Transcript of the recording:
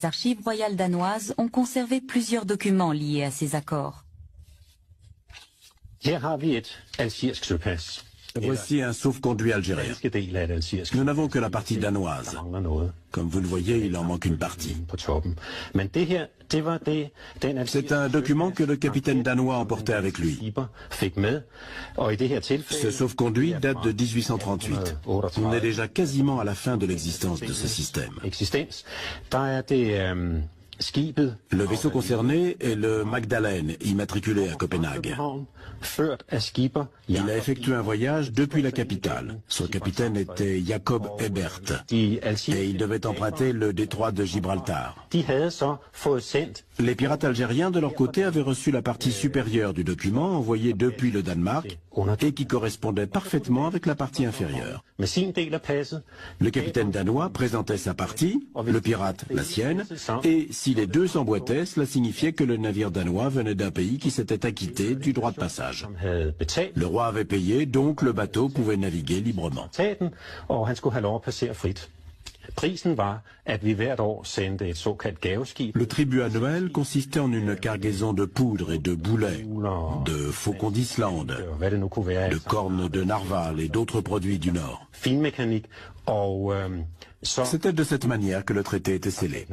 Les archives royales danoises ont conservé plusieurs documents liés à ces accords. Voici un sauf-conduit algérien. Nous n'avons que la partie danoise. Comme vous le voyez, il en manque une partie. C'est un document que le capitaine danois emportait avec lui. Ce sauf-conduit date de 1838. On est déjà quasiment à la fin de l'existence de ce système. Le vaisseau concerné est le Magdalene, immatriculé à Copenhague. Il a effectué un voyage depuis la capitale. Son capitaine était Jacob Ebert et il devait emprunter le détroit de Gibraltar. Les pirates algériens, de leur côté, avaient reçu la partie supérieure du document envoyé depuis le Danemark et qui correspondait parfaitement avec la partie inférieure. Le capitaine danois présentait sa partie, le pirate la sienne, et si les deux s'emboîtaient, cela signifiait que le navire danois venait d'un pays qui s'était acquitté du droit de passage. Le roi avait payé, donc le bateau pouvait naviguer librement. Le tribut annuel consistait en une cargaison de poudre et de boulets, de faucons d'Islande, de cornes de narval et d'autres produits du Nord. C'était de cette manière que le traité était scellé.